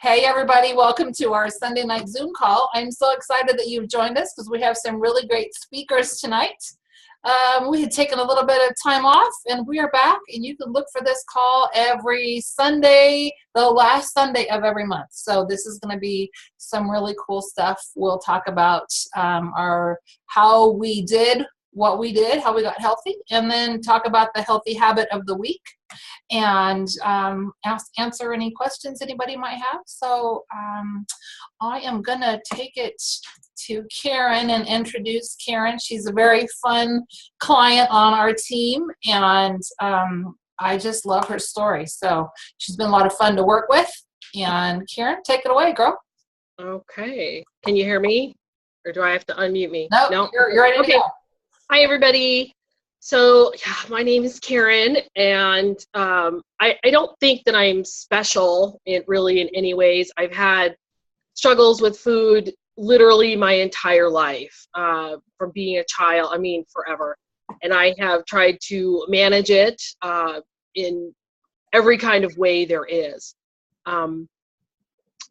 Hey everybody, welcome to our Sunday night Zoom call. I'm so excited that you've joined us because we have some really great speakers tonight. We had taken a little bit of time off and we are back, and you can look for this call every Sunday, the last Sunday of every month. So this is going to be some really cool stuff. We'll talk about how we did what we did, how we got healthy, and then talk about the healthy habit of the week, and answer any questions anybody might have. So I am gonna take it to Karin and introduce Karin. She's a very fun client on our team, and I just love her story. So she's been a lot of fun to work with. And Karin, take it away, girl. Okay. Can you hear me? Or do I have to unmute me? No, you're ready to go. Hi, everybody. So, yeah, my name is Karin, and I don't think that I'm special in any ways. I've had struggles with food literally my entire life, from being a child, forever. And I have tried to manage it in every kind of way there is.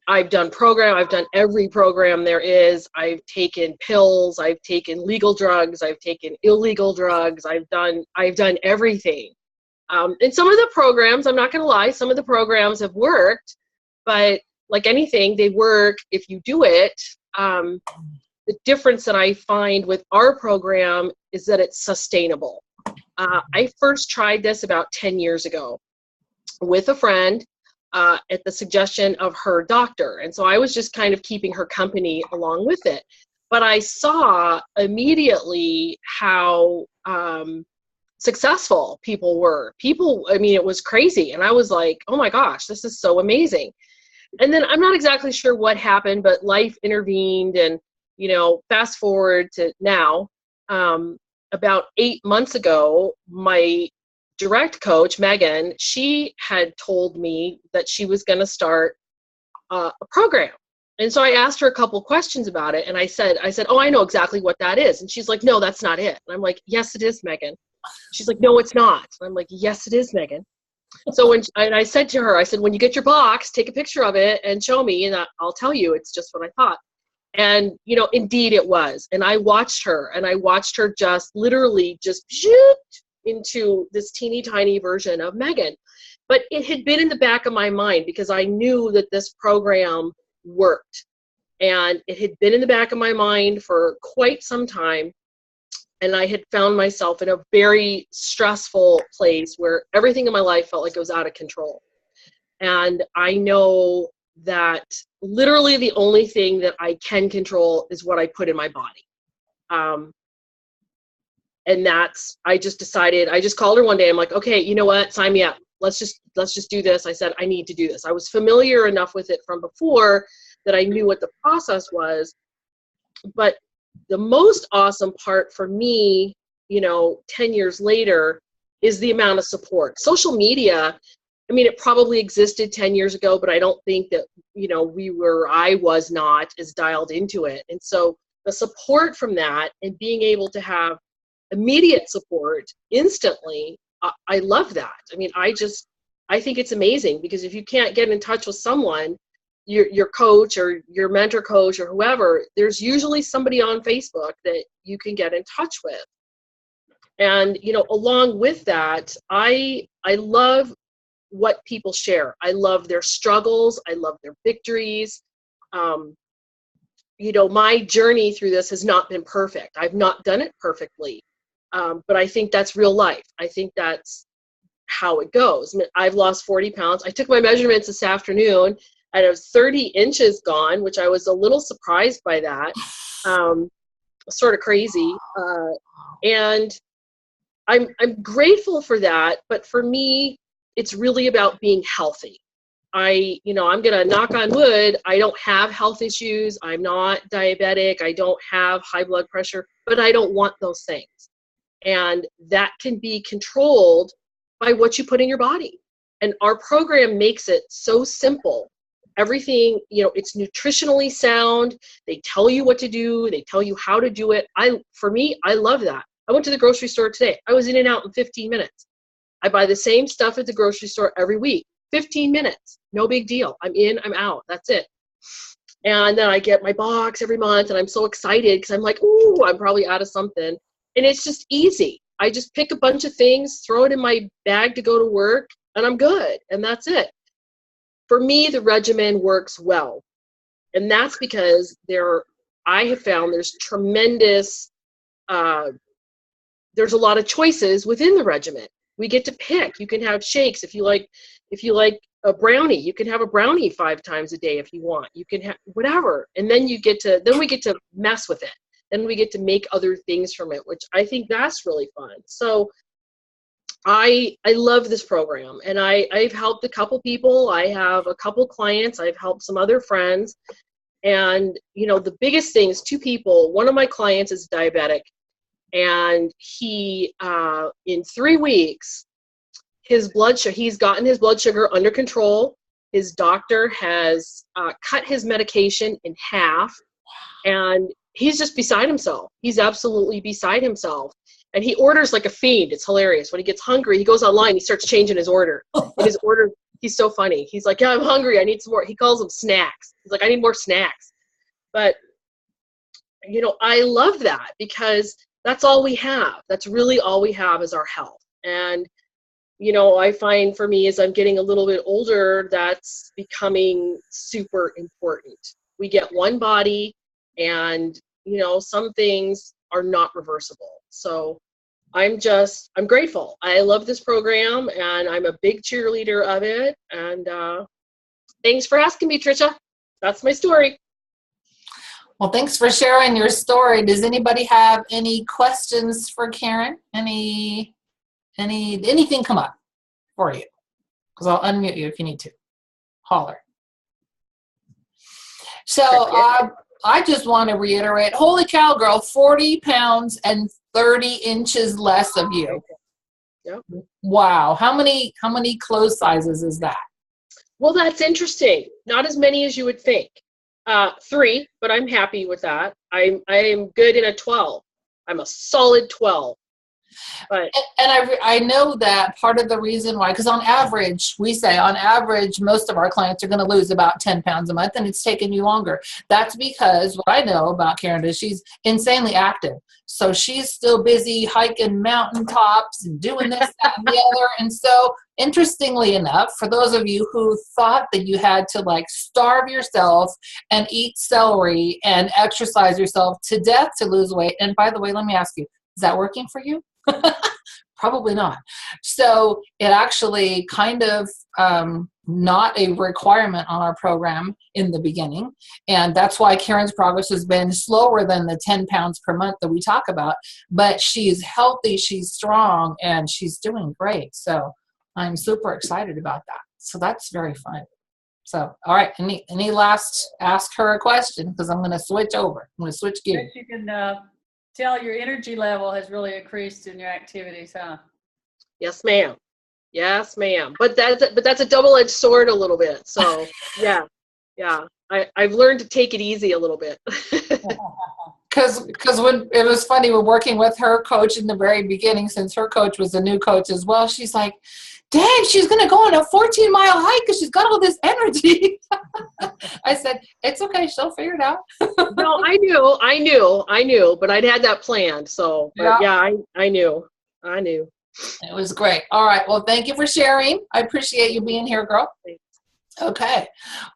I've done every program there is. I've taken pills, I've taken legal drugs, I've taken illegal drugs, I've done everything. And some of the programs, I'm not gonna lie, some of the programs have worked, but like anything, they work if you do it. The difference that I find with our program is that it's sustainable. I first tried this about 10 years ago with a friend, at the suggestion of her doctor. And so I was just kind of keeping her company along with it. But I saw immediately how successful people were. It was crazy. And I was like, oh my gosh, this is so amazing. And then I'm not exactly sure what happened, but life intervened. And, fast forward to now, about 8 months ago, my direct coach, Megan, she had told me that she was going to start a program. And so I asked her a couple questions about it. And I said, oh, I know exactly what that is. And she's like, no, that's not it. And I'm like, yes, it is, Megan. She's like, no, it's not. And I'm like, yes, it is, Megan. So I said to her, when you get your box, take a picture of it and show me, and I'll tell you it's just what I thought. And, indeed it was. And I watched her just literally just into this teeny tiny version of Megan. But it had been in the back of my mind because I knew that this program worked. And it had been in the back of my mind for quite some time. And I had found myself in a very stressful place where everything in my life felt like it was out of control. And I know that literally the only thing that I can control is what I put in my body. And I just called her one day. I'm like, okay, you know what? Sign me up. Let's just do this. I said, I need to do this. I was familiar enough with it from before that I knew what the process was. But the most awesome part for me, 10 years later, is the amount of support. Social media, it probably existed 10 years ago, but I don't think that, I was not as dialed into it. And so the support from that and being able to have immediate support instantly, I love that. I think it's amazing, because if you can't get in touch with someone, your coach or your mentor coach or whoever, there's usually somebody on Facebook that you can get in touch with. And, along with that, I love what people share. I love their struggles. I love their victories. My journey through this has not been perfect. I've not done it perfectly. But I think that's real life. I think that's how it goes. I've lost 40 pounds. I took my measurements this afternoon. I have 30 inches gone, which I was a little surprised by that. Sort of crazy. And I'm grateful for that. But for me, it's really about being healthy. I'm going to knock on wood. I don't have health issues. I'm not diabetic. I don't have high blood pressure, but I don't want those things. And that can be controlled by what you put in your body. And our program makes it so simple. Everything, it's nutritionally sound. They tell you what to do. They tell you how to do it. For me, I love that. I went to the grocery store today. I was in and out in 15 minutes. I buy the same stuff at the grocery store every week. 15 minutes, no big deal. I'm in, I'm out. That's it. And then I get my box every month, and I'm so excited because I'm like, ooh, I'm probably out of something. And it's just easy. I just pick a bunch of things, throw it in my bag to go to work, and I'm good. And that's it. For me, the regimen works well. And that's because I have found there's tremendous, there's a lot of choices within the regimen. We get to pick. You can have shakes if you like a brownie. You can have a brownie 5 times a day if you want. You can have whatever, and then we get to mess with it. Then we get to make other things from it, which I think that's really fun. So I love this program, and I've helped a couple people. I have a couple clients. I've helped some other friends, and the biggest thing is 2 people. One of my clients is diabetic, and he in 3 weeks, he's gotten his blood sugar under control. His doctor has cut his medication in half, and he's just beside himself. He's absolutely beside himself. And he orders like a fiend. It's hilarious. When he gets hungry, he goes online, he starts changing his order. And his order, he's so funny. He's like, yeah, I'm hungry. I need some more. He calls them snacks. He's like, I need more snacks. But, I love that because that's all we have. That's really all we have is our health. And, I find for me as I'm getting a little bit older, that's becoming super important. We get one body, and, some things are not reversible. So I'm grateful. I love this program, and I'm a big cheerleader of it. And thanks for asking me, Tricia. That's my story. Well, thanks for sharing your story. Does anybody have any questions for Karin? Anything come up for you? Because I'll unmute you if you need to. Holler. So I just want to reiterate, holy cow, girl, 40 pounds and 30 inches less of you. Yep. Wow. How many clothes sizes is that? Well, that's interesting. Not as many as you would think. 3, but I'm happy with that. I am good in a 12. I'm a solid 12. But I know that part of the reason why, because on average, most of our clients are going to lose about 10 pounds a month, and it's taken you longer. That's because what I know about Karin is she's insanely active. So she's still busy hiking mountaintops and doing this, that, and the other. And so interestingly enough, for those of you who thought that you had to starve yourself and eat celery and exercise yourself to death to lose weight, and by the way, let me ask you, is that working for you? Probably not. So it actually kind of not a requirement on our program in the beginning. And that's why Karin's progress has been slower than the 10 pounds per month that we talk about. But she's healthy, she's strong, and she's doing great. So I'm super excited about that. So that's very fun. So, all right, any last, ask her a question because I'm going to switch over. I'm going to switch gears. You can tell your energy level has really increased in your activities, huh? Yes, ma'am. Yes, ma'am. But that's a double-edged sword a little bit. So yeah. I've learned to take it easy a little bit. Because when it was funny, we're working with her coach in the very beginning, since her coach was a new coach as well. She's like, dang, she's going to go on a 14-mile hike because she's got all this energy. I said, it's okay. She'll figure it out. No, I knew, but I'd had that planned. So I knew. It was great. All right. Well, thank you for sharing. I appreciate you being here, girl. Thanks. Okay.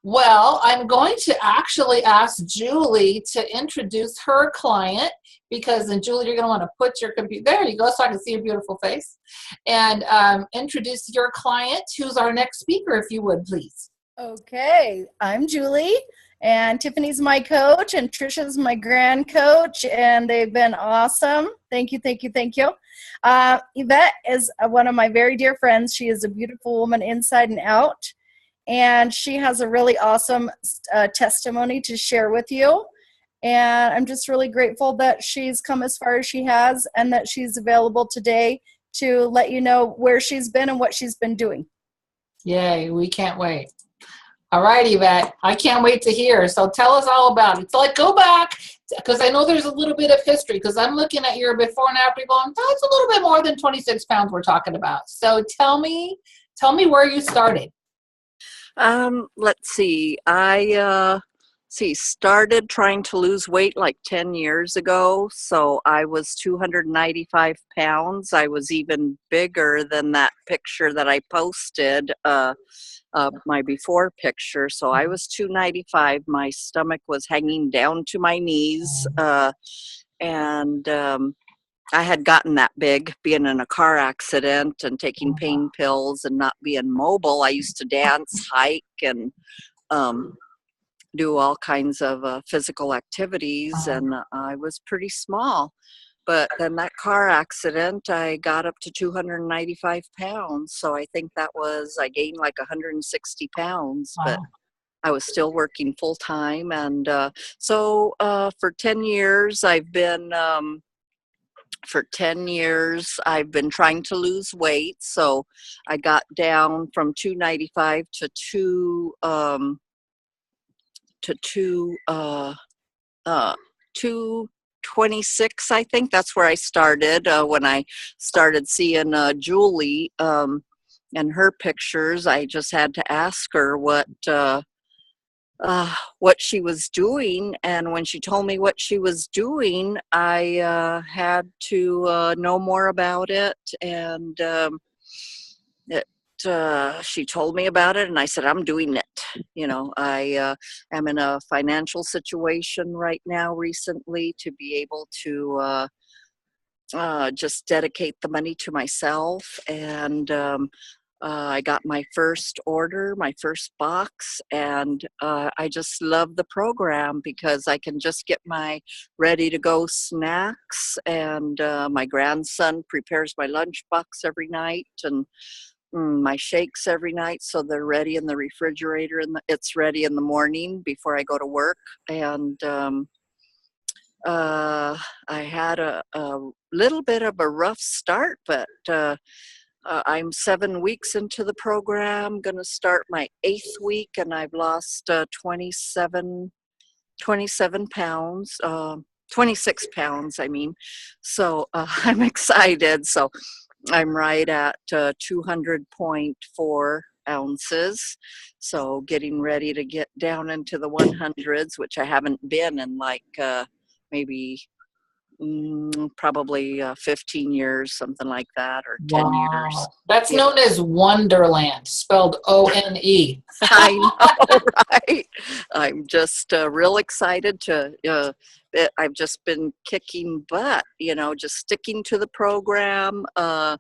Well, I'm going to actually ask Julie to introduce her client because then, Julie, you're going to want to put your computer, there you go, so I can see your beautiful face, and introduce your client, who's our next speaker, if you would, please. Okay. I'm Julie, and Tiffany's my coach, and Trisha's my grand coach, and they've been awesome. Thank you. Yvette is one of my very dear friends. She is a beautiful woman inside and out. And she has a really awesome testimony to share with you. And I'm just really grateful that she's come as far as she has and that she's available today to let you know where she's been and what she's been doing. Yay, we can't wait. All right, Yvette, I can't wait to hear. So tell us all about it. So go back, because I know there's a little bit of history, because I'm looking at your before and after going, that's a little bit more than 26 pounds we're talking about. So tell me where you started. Let's see. Started trying to lose weight like 10 years ago. So I was 295 pounds. I was even bigger than that picture that I posted, my before picture. So I was 295. My stomach was hanging down to my knees. And I had gotten that big being in a car accident and taking pain pills and not being mobile. I used to dance, hike, and do all kinds of physical activities, and I was pretty small. But then that car accident, I got up to 295 pounds. So I think I gained like 160 pounds, but I was still working full time. And so for 10 years, I've been trying to lose weight. So I got down from 295 to 226. I think that's where I started when I started seeing Julie and her pictures. I just had to ask her what she was doing, and when she told me what she was doing, I had to know more about it. And she told me about it, and I said, I'm doing it. I am in a financial situation right now recently to be able to just dedicate the money to myself. And I got my first order, my first box, and I just love the program because I can just get my ready-to-go snacks, and my grandson prepares my lunchbox every night, and my shakes every night, so they're ready in the refrigerator, and it's ready in the morning before I go to work. And I had a little bit of a rough start, but I'm 7 weeks into the program, going to start my 8th week, and I've lost 27 pounds, 26 pounds, I mean. So I'm excited. So I'm right at 200.4 ounces. So getting ready to get down into the 100s, which I haven't been in like maybe probably 15 years, something like that, or 10 years. That's known as Wonderland, spelled O-N-E. I know, right? I'm just real excited to, I've just been kicking butt, just sticking to the program. I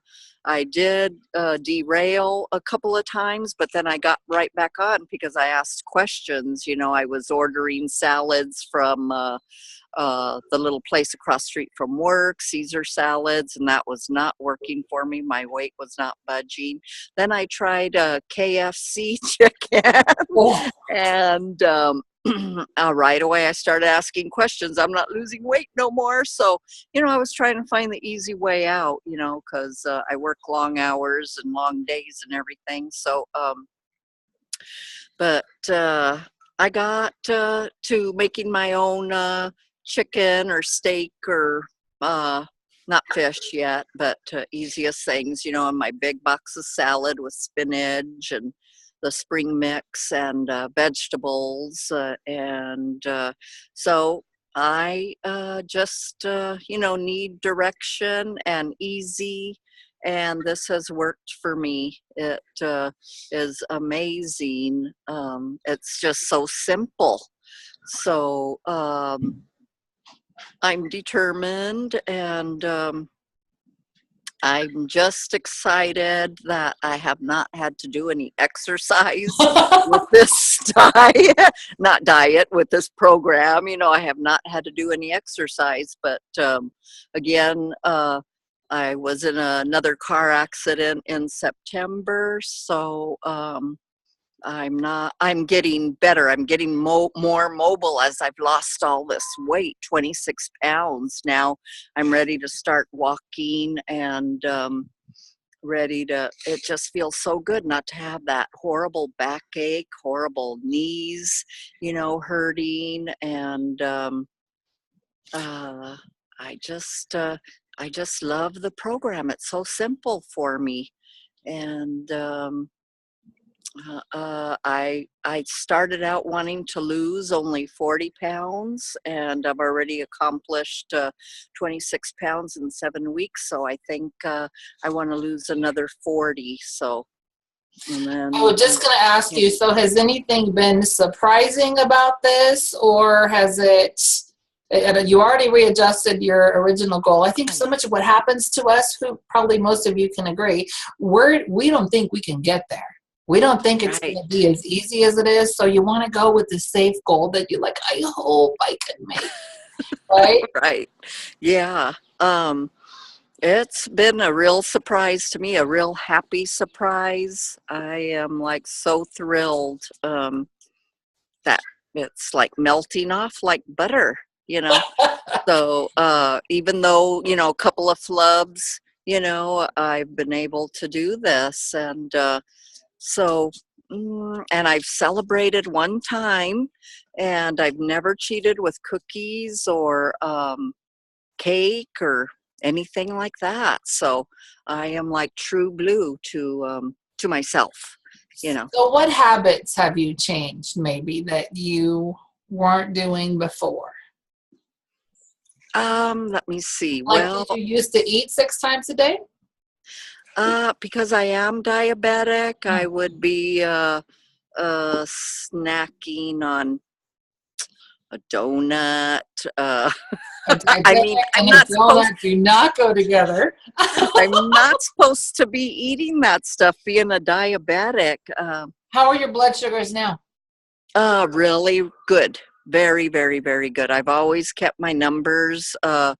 did derail a couple of times, but then I got right back on because I asked questions. I was ordering salads from the little place across the street from work, Caesar salads, and that was not working for me. My weight was not budging. Then I tried KFC chicken, and right away I started asking questions. I'm not losing weight no more. So, I was trying to find the easy way out, because I work long hours and long days and everything. So, but I got to making my own chicken or steak or not fish yet, but easiest things, and my big box of salad with spinach and the spring mix and vegetables. And so I just, need direction and easy. And this has worked for me. It is amazing. It's just so simple. So I'm determined, and I'm just excited that I have not had to do any exercise with this with this program. I have not had to do any exercise, but again, I was in another car accident in September, so I'm getting better. I'm getting more mobile as I've lost all this weight, 26 pounds. Now I'm ready to start walking, and it just feels so good not to have that horrible backache, horrible knees, hurting. And I just love the program. It's so simple for me. And I started out wanting to lose only 40 pounds, and I've already accomplished 26 pounds in 7 weeks. So I think I want to lose another 40. So, and then I was just going to ask you, so has anything been surprising about this, or has it, you already readjusted your original goal. I think so much of what happens to us, who probably most of you can agree, we don't think we can get there. We don't think it's Right. going to be as easy as it is. So you want to go with the safe goal that you're like, I hope I can make, right? Right. Yeah. It's been a real surprise to me, a real happy surprise. I am like so thrilled that it's like melting off like butter, you know. So even though, you know, a couple of flubs, you know, I've been able to do this. And so, and I've celebrated one time, and I've never cheated with cookies or cake or anything like that. So I am like true blue to myself, you know. So what habits have you changed maybe that you weren't doing before? Let me see. Like, Well, did you used to eat 6 times a day? because I am diabetic, I would be snacking on a donut. A I diabetic mean, I'm and a not supposed. donut do not go together. I'm not supposed to be eating that stuff. Being a diabetic, How are your blood sugars now? really good. Very, very, very good. I've always kept my numbers at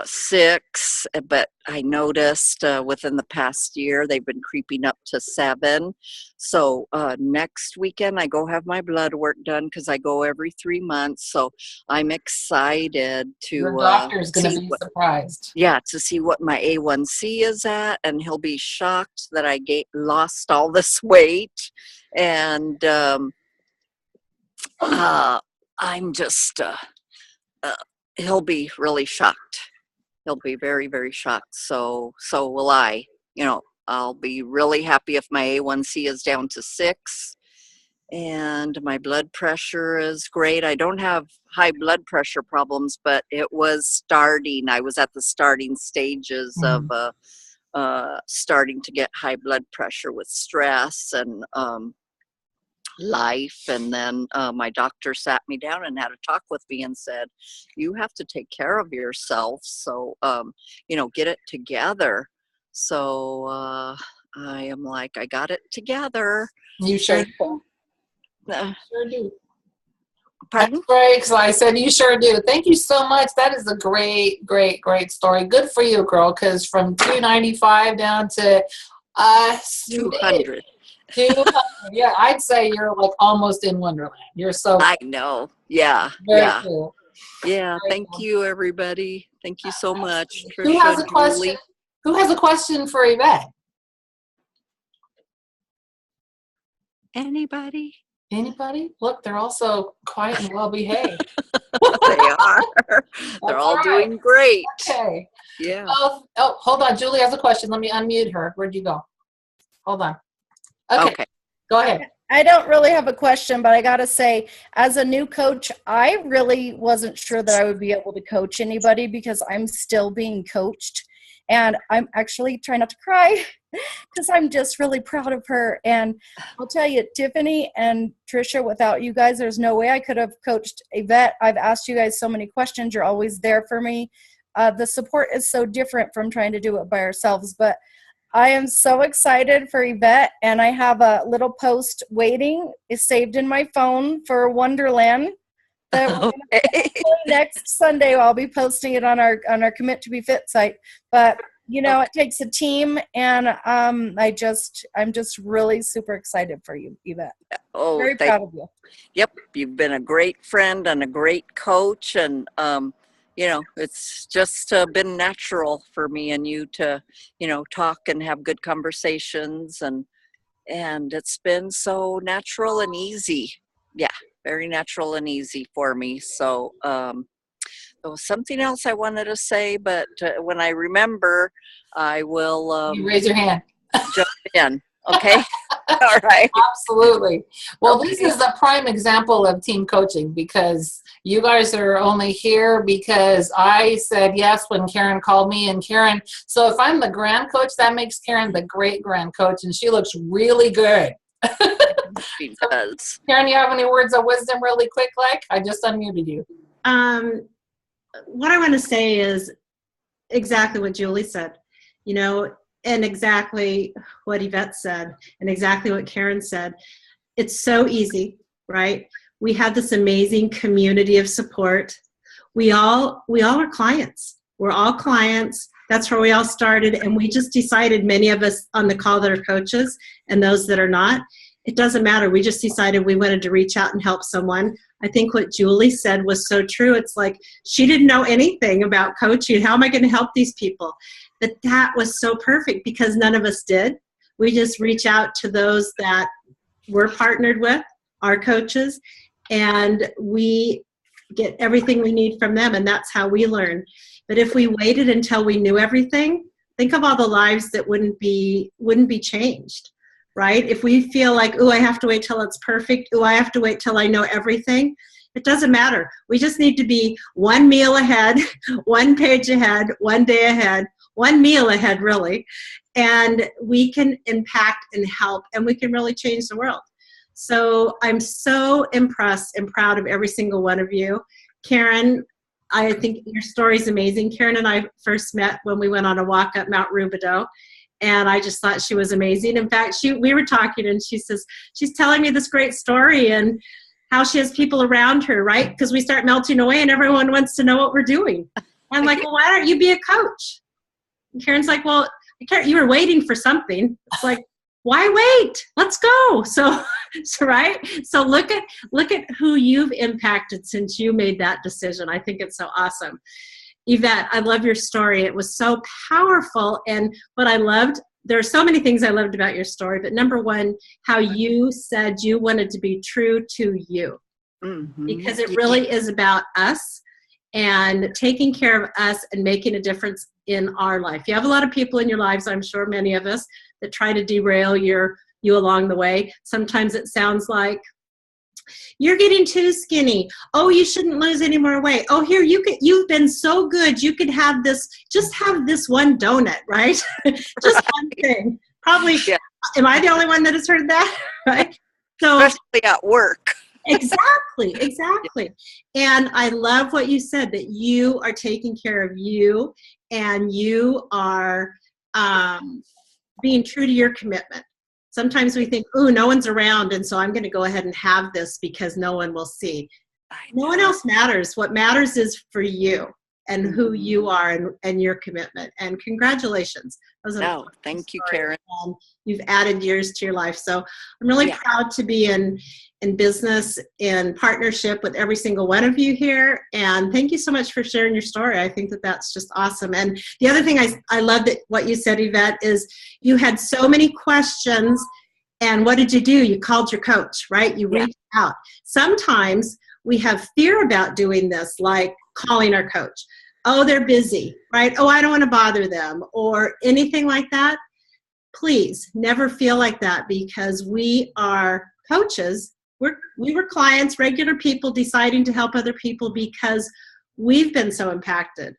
6, but I noticed within the past year they've been creeping up to 7. So next weekend I go have my blood work done because I go every 3 months. So I'm excited Your to doctor is going see to be what, surprised. yeah, to see what my A1C is at, and he'll be shocked that I lost all this weight. And I'm just he'll be really shocked. He'll be very, very shocked. So will I. You know, I'll be really happy if my A1C is down to 6, and my blood pressure is great. I don't have high blood pressure problems, but it was starting. I was at the starting stages of starting to get high blood pressure with stress and life. And then my doctor sat me down and had a talk with me and said, you have to take care of yourself, so you know, get it together. So I am like, I got it together. You sure do. Sure do. Pardon? That's great. So I said, you sure do. Thank you so much. That is a great, great, great story. Good for you, girl, because from 295 down to 200. 200. Yeah, I'd say you're like almost in Wonderland. You're so I know. Yeah. very Yeah. cool. Yeah. Very Thank cool. you, everybody. Thank you so much. Who has Trisha, a question? Julie. Who has a question for Yvette? Anybody? Anybody? Look, they're also quiet and well behaved. They are. They're all right. doing great. Okay. Yeah. Oh, hold on. Julie has a question. Let me unmute her. Where'd you go? Hold on. Okay. Go ahead. I don't really have a question, but I got to say, as a new coach, I really wasn't sure that I would be able to coach anybody because I'm still being coached. And I'm actually trying not to cry because I'm just really proud of her. And I'll tell you, Tiffany and Trisha, without you guys, there's no way I could have coached Yvette. I've asked you guys so many questions. You're always there for me. The support is so different from trying to do it by ourselves. But I am so excited for Yvette, and I have a little post waiting. It's saved in my phone for Wonderland. That next Sunday I'll be posting it on our Commit to Be Fit site. But you know, it takes a team, and I'm just really super excited for you, Yvette. Oh, very proud of you. Yep, you've been a great friend and a great coach, and you know, it's just been natural for me and you to, you know, talk and have good conversations, and it's been so natural and easy. Yeah, very natural and easy for me. So there was something else I wanted to say, but when I remember, I will. You raise your hand. jump in. Okay. All right. Absolutely. Well, Okay. this is a prime example of team coaching because you guys are only here because I said yes when Karen called me. And Karen, so if I'm the grand coach, that makes Karen the great grand coach, and she looks really good. She does. Karen, you have any words of wisdom really quick? Like, I just unmuted you. What I want to say is exactly what Julie said, you know, and exactly what Yvette said, and exactly what Karen said. It's so easy, right? We have this amazing community of support. We all are clients. We're all clients. That's where we all started, and we just decided, many of us on the call that are coaches and those that are not, it doesn't matter. We just decided we wanted to reach out and help someone. I think what Julie said was so true. It's like she didn't know anything about coaching. How am I going to help these people? But that was so perfect because none of us did. We just reach out to those that we're partnered with, our coaches, and we get everything we need from them, and that's how we learn. But if we waited until we knew everything, think of all the lives that wouldn't be changed. Right? If we feel like, ooh, I have to wait till it's perfect. Ooh, I have to wait till I know everything. It doesn't matter. We just need to be one meal ahead, one page ahead, one day ahead, one meal ahead, really. And we can impact and help, and we can really change the world. So I'm so impressed and proud of every single one of you. Karen, I think your story is amazing. Karen and I first met when we went on a walk up Mount Rubidoux. And I just thought she was amazing. In fact, we were talking, and she says, she's telling me this great story and how she has people around her, right? Because we start melting away and everyone wants to know what we're doing. I'm like, well, why don't you be a coach? And Karen's like, well, you were waiting for something. It's like, why wait? Let's go. So right? So look at who you've impacted since you made that decision. I think it's so awesome. Yvette, I love your story. It was so powerful. And what I loved, there are so many things I loved about your story, but number one, how you said you wanted to be true to you. Mm-hmm. Because it really is about us and taking care of us and making a difference in our life. You have a lot of people in your lives, I'm sure many of us, that try to derail you along the way. Sometimes it sounds like, you're getting too skinny. Oh, you shouldn't lose any more weight. Oh, here, you've been so good. You could have this, just have this one donut, right? Just one thing. Probably, yeah. Am I the only one that has heard that? Right? So, especially at work. Exactly. And I love what you said, that you are taking care of you and you are being true to your commitment. Sometimes we think, ooh, no one's around, and so I'm going to go ahead and have this because no one will see. No one else matters. What matters is for you and who you are and your commitment. And congratulations. No, thank you, Karen. And you've added years to your life. So I'm really proud to be in business, in partnership with every single one of you here. And thank you so much for sharing your story. I think that that's just awesome. And the other thing I love that what you said, Yvette, is you had so many questions. And what did you do? You called your coach, right? You reached out. Sometimes we have fear about doing this, like calling our coach. Oh, they're busy, right? Oh, I don't want to bother them or anything like that. Please never feel like that, because we are coaches. We were clients, regular people deciding to help other people because we've been so impacted.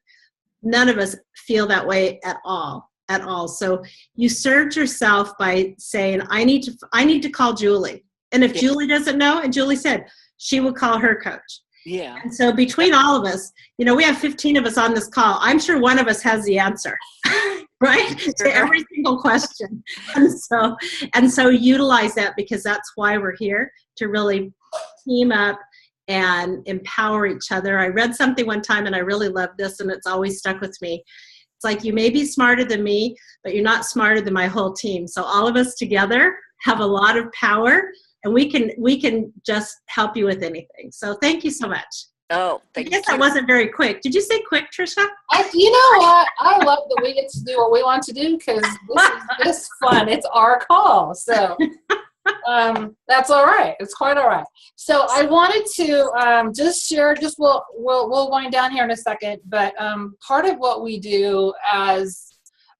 None of us feel that way at all. So you served yourself by saying, I need to call Julie. And if Julie doesn't know, and Julie said she would call her coach. Yeah. And so between all of us, we have 15 of us on this call. I'm sure one of us has the answer, right? To every single question. And so utilize that, because that's why we're here, to really team up and empower each other. I read something one time and I really loved this, and it's always stuck with me. It's like, you may be smarter than me, but you're not smarter than my whole team. So all of us together have a lot of power, and we can just help you with anything. So thank you so much. Oh, thank you. I guess that wasn't very quick. Did you say quick, Trisha? You know what? I love that we get to do what we want to do, because this is fun. It's our call. So that's all right. It's quite all right. So I wanted to just share, we'll wind down here in a second, but part of what we do as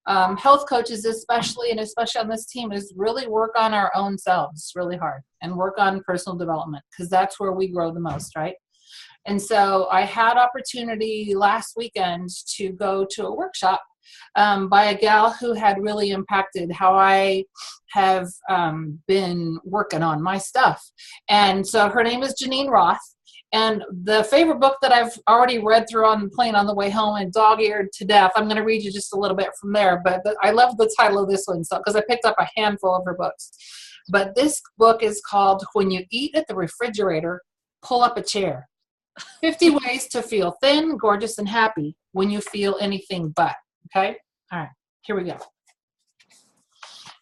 health coaches especially, and especially on this team, is really work on our own selves really hard and work on personal development, because that's where we grow the most, right? And so I had opportunity last weekend to go to a workshop by a gal who had really impacted how I have been working on my stuff. And so her name is Janine Roth. And the favorite book that I've already read through on the plane on the way home and dog-eared to death, I'm going to read you just a little bit from there. But I love the title of this one, so because I picked up a handful of her books. But this book is called When You Eat at the Refrigerator, Pull Up a Chair. 50 Ways to Feel Thin, Gorgeous, and Happy When You Feel Anything But. Okay? All right, here we go.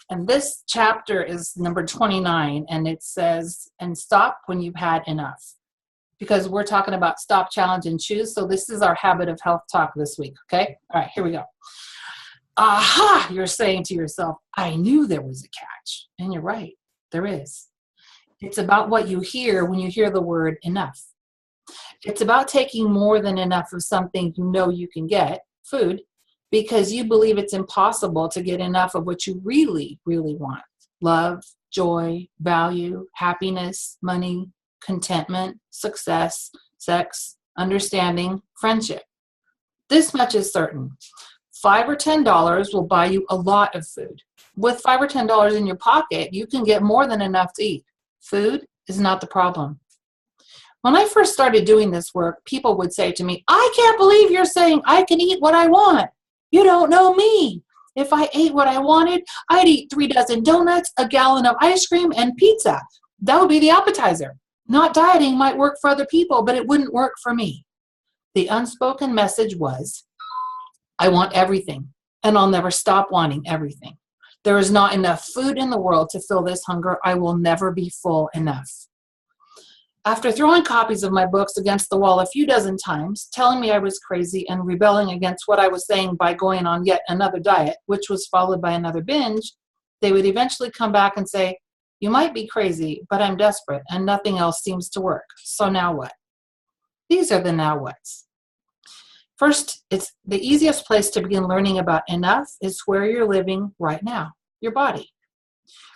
And this chapter is number 29, and it says, and stop when you've had enough. Because we're talking about stop, challenge, and choose. So this is our habit of health talk this week, okay? All right, here we go. Aha, you're saying to yourself, I knew there was a catch. And you're right, there is. It's about what you hear when you hear the word enough. It's about taking more than enough of something you know you can get, food, because you believe it's impossible to get enough of what you really, really want. Love, joy, value, happiness, money, contentment, success, sex, understanding, friendship. This much is certain. $5 or $10 will buy you a lot of food. With $5 or $10 in your pocket, you can get more than enough to eat. Food is not the problem. When I first started doing this work, people would say to me, I can't believe you're saying I can eat what I want. You don't know me. If I ate what I wanted, I'd eat 3 dozen donuts, a gallon of ice cream, and pizza. That would be the appetizer. Not dieting might work for other people, but it wouldn't work for me. The unspoken message was, I want everything, and I'll never stop wanting everything. There is not enough food in the world to fill this hunger. I will never be full enough. After throwing copies of my books against the wall a few dozen times, telling me I was crazy and rebelling against what I was saying by going on yet another diet, which was followed by another binge, they would eventually come back and say, you might be crazy, but I'm desperate and nothing else seems to work. So now what? These are the now whats. First, it's the easiest place to begin learning about enough is where you're living right now, your body.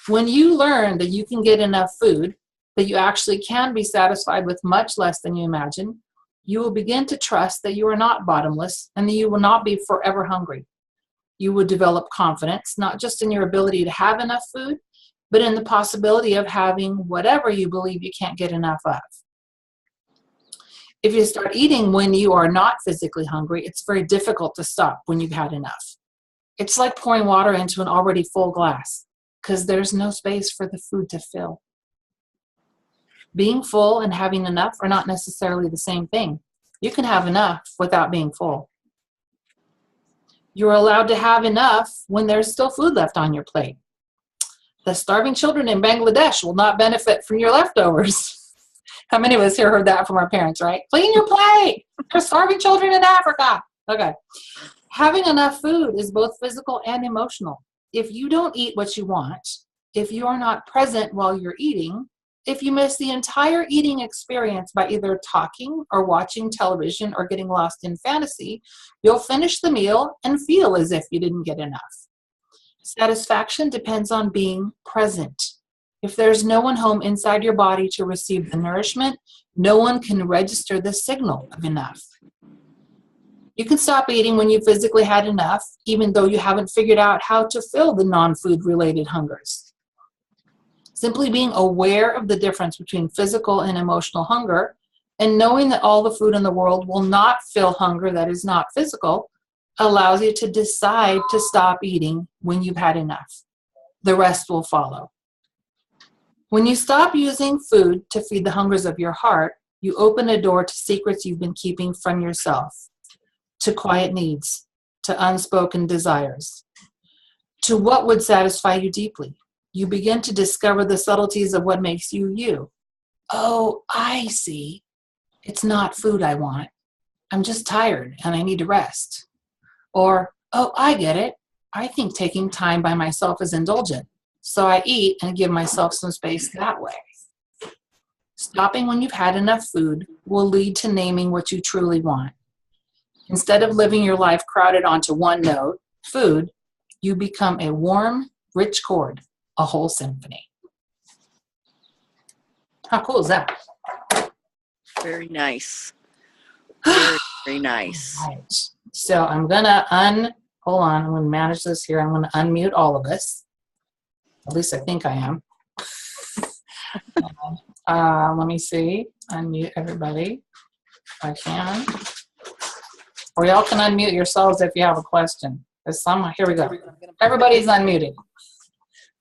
When you learn that you can get enough food, that you actually can be satisfied with much less than you imagine, you will begin to trust that you are not bottomless and that you will not be forever hungry. You will develop confidence, not just in your ability to have enough food, but in the possibility of having whatever you believe you can't get enough of. If you start eating when you are not physically hungry, it's very difficult to stop when you've had enough. It's like pouring water into an already full glass, because there's no space for the food to fill. Being full and having enough are not necessarily the same thing. You can have enough without being full. You're allowed to have enough when there's still food left on your plate. The starving children in Bangladesh will not benefit from your leftovers. How many of us here heard that from our parents, right? Clean your plate. There's starving children in Africa. Okay. Having enough food is both physical and emotional. If you don't eat what you want, if you are not present while you're eating, if you miss the entire eating experience by either talking or watching television or getting lost in fantasy, you'll finish the meal and feel as if you didn't get enough. Satisfaction depends on being present. If there's no one home inside your body to receive the nourishment, no one can register the signal of enough. You can stop eating when you physically had enough, even though you haven't figured out how to fill the non-food related hungers. Simply being aware of the difference between physical and emotional hunger, and knowing that all the food in the world will not fill hunger that is not physical, allows you to decide to stop eating when you've had enough. The rest will follow. When you stop using food to feed the hungers of your heart, you open a door to secrets you've been keeping from yourself, to quiet needs, to unspoken desires, to what would satisfy you deeply. You begin to discover the subtleties of what makes you you. Oh, I see. It's not food I want. I'm just tired and I need to rest. Or, oh, I get it. I think taking time by myself is indulgent. So I eat and give myself some space that way. Stopping when you've had enough food will lead to naming what you truly want. Instead of living your life crowded onto one note, food, you become a warm, rich chord, a whole symphony. How cool is that? Very nice. Very, very nice. Right. So I'm gonna hold on, I'm gonna manage this here. I'm gonna unmute all of us. At least I think I am. Let me see. Unmute everybody if I can. Or y'all can unmute yourselves if you have a question. Here we go. Everybody's unmuted.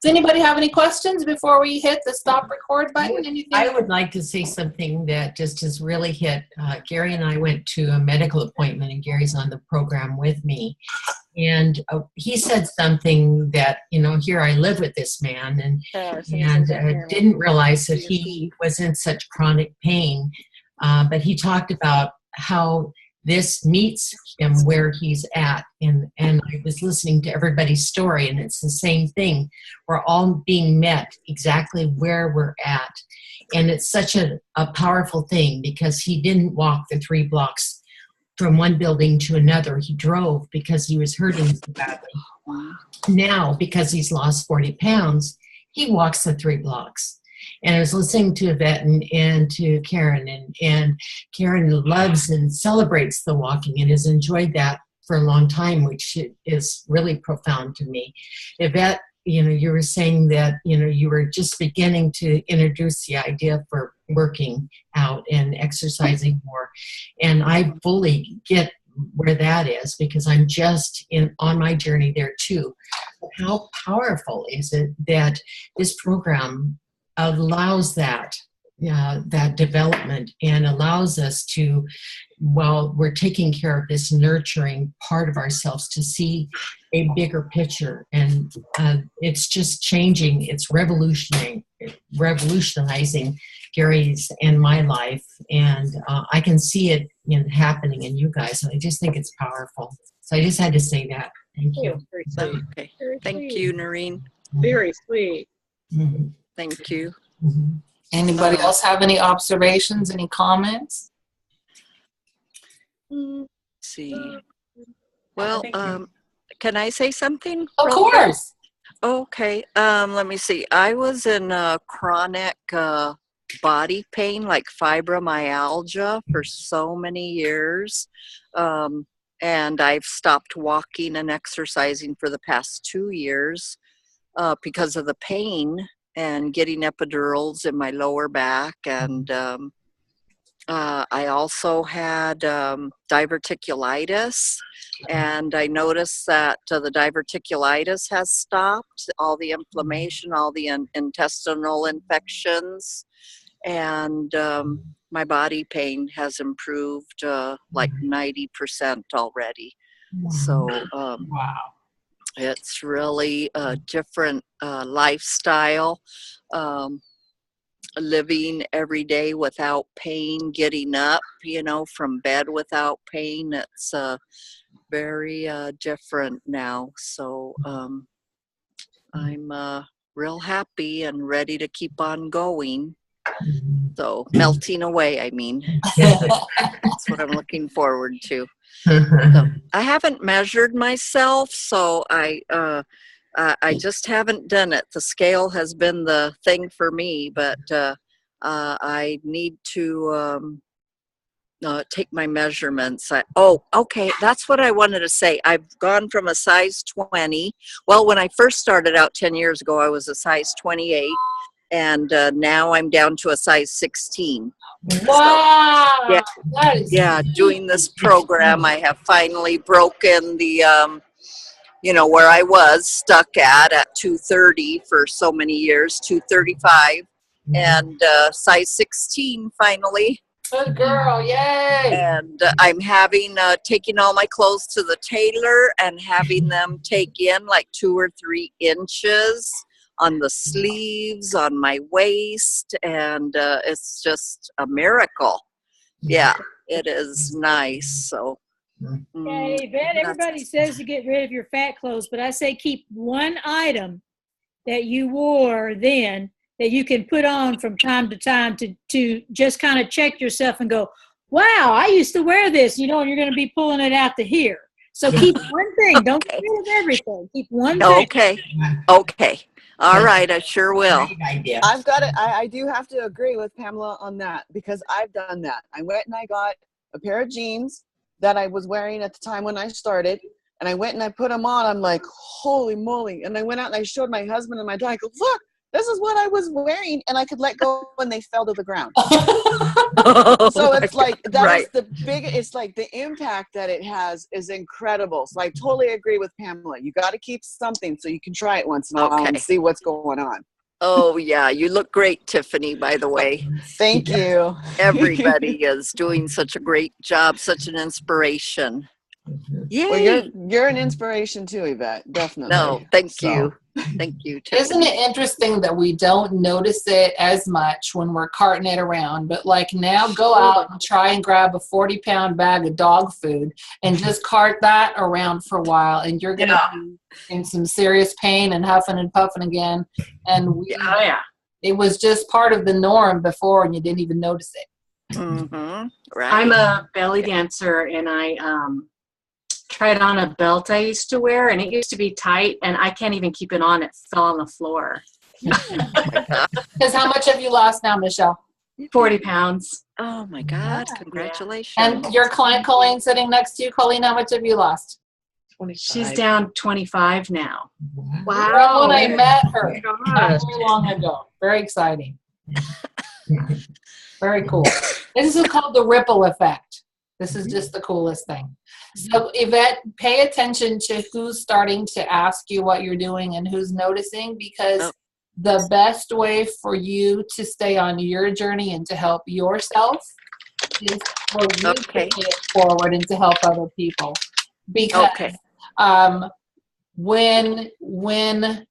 Does anybody have any questions before we hit the stop record button? Anything? I would like to say something that just has really hit. Gary and I went to a medical appointment, and Gary's on the program with me. And he said something that, here I live with this man, and didn't realize that he was in such chronic pain. But he talked about how this meets him where he's at. And I was listening to everybody's story, and it's the same thing. We're all being met exactly where we're at. And it's such a powerful thing, because he didn't walk the 3 blocks from one building to another. He drove because he was hurting so badly. Now, because he's lost 40 pounds, he walks the 3 blocks. And I was listening to Yvette and to Karin, and Karin loves and celebrates the walking and has enjoyed that for a long time, which is really profound to me. Yvette, you were saying that, you were just beginning to introduce the idea for working out and exercising more. And I fully get where that is, because I'm just on my journey there too. How powerful is it that this program allows that development, and allows us to, while we're taking care of this nurturing part of ourselves, to see a bigger picture. And it's just changing, it's revolutionizing Gary's and my life. And I can see it happening in you guys. And I just think it's powerful. So I just had to say that. Thank you. Very sweet. Okay. Very Thank sweet. you, Noreen. Very sweet. Mhm. Thank you. Mhm. Anybody else have any observations, any comments? Let's see. Well, Thank you. can I say something? Of real quick? course. Okay. Let me see. I was in chronic body pain, like fibromyalgia, for so many years. And I've stopped walking and exercising for the past 2 years because of the pain, and getting epidurals in my lower back. And I also had diverticulitis, and I noticed that the diverticulitis has stopped, all the inflammation, all the intestinal infections, and my body pain has improved like 90% already. So Wow. it's really a different lifestyle, living every day without pain, getting up, from bed without pain. It's very different now. So I'm real happy and ready to keep on going. So melting away, I mean. That's what I'm looking forward to. So, I haven't measured myself, so I just haven't done it. The scale has been the thing for me, but I need to take my measurements. Okay, that's what I wanted to say. I've gone from a size 20. Well, when I first started out 10 years ago, I was a size 28, and now I'm down to a size 16. Wow. So, That is doing this program, I have finally broken the, where I was stuck at 230 for so many years, 235, and size 16 finally. good girl. Yay. And I'm having, taking all my clothes to the tailor and having them take in like 2 or 3 inches on the sleeves, on my waist, and it's just a miracle. Yeah, it is nice. So Yeah, Yvette, everybody says to get rid of your fat clothes, but I say keep one item that you wore then that you can put on from time to time to just kind of check yourself and go, wow, I used to wear this, and you're going to be pulling it out to here. So keep one thing. Don't get rid of everything. Keep one thing. Okay. All right, I sure will. Great idea. I've got it. I do have to agree with Pamela on that because I've done that. I went and I got a pair of jeans that I was wearing at the time when I started, and I went and I put them on. I'm like, holy moly. And I went out and I showed my husband and my dad. I go, look, this is what I was wearing, and I could let go when they fell to the ground. So it's like, that is the big, it's like the impact that it has is incredible. So I totally agree with Pamela. You got to keep something so you can try it once in a while and see what's going on. Oh, yeah. You look great, Tiffany, by the way. Thank you. Everybody is doing such a great job, such an inspiration. Yay. Well, you're an inspiration too, Yvette. Definitely. No, thank you. Thank you, Tiffany. Isn't it interesting that we don't notice it as much when we're carting it around? But like now, go out and try and grab a 40-pound bag of dog food and just cart that around for a while, and you're going to be in some serious pain and huffing and puffing again. And it was just part of the norm before, and you didn't even notice it. Mm-hmm. Right. I'm a belly dancer, and I tried on a belt I used to wear, and it used to be tight, and I can't even keep it on. It fell on the floor. Because how much have you lost now, Michelle? 40 pounds. Oh my God! Congratulations. And your client Colleen sitting next to you, Colleen, how much have you lost? 25. She's down 25 now. Wow! When I met her not very long ago, very exciting. Very cool. This is called the ripple effect. This is just the coolest thing. So Yvette, pay attention to who's starting to ask you what you're doing and who's noticing, because the best way for you to stay on your journey and to help yourself is for you to pay it forward and to help other people. Because when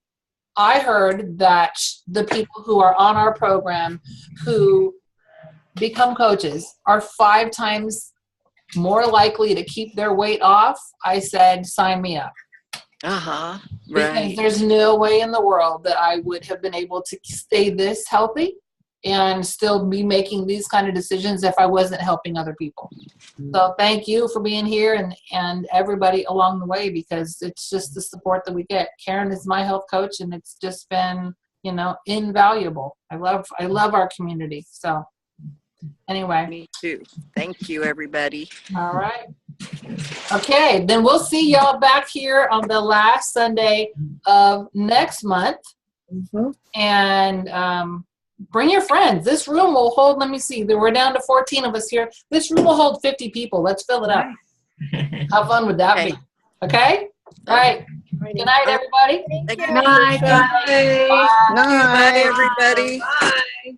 I heard that the people who are on our program who become coaches are 5 times more likely to keep their weight off, I said, sign me up. Right. Because there's no way in the world that I would have been able to stay this healthy and still be making these kind of decisions if I wasn't helping other people. So thank you for being here and everybody along the way, because it's just the support that we get. Karin is my health coach, and it's just been, invaluable. I love our community. So anyway. Me too. Thank you, everybody. All right. Okay, then we'll see y'all back here on the last Sunday of next month. And bring your friends. This room will hold, let me see, we're down to 14 of us here. This room will hold 50 people. Let's fill it up. How fun would that be? Okay? All right. Good night, everybody. Good night. Bye, everybody. Bye. Bye.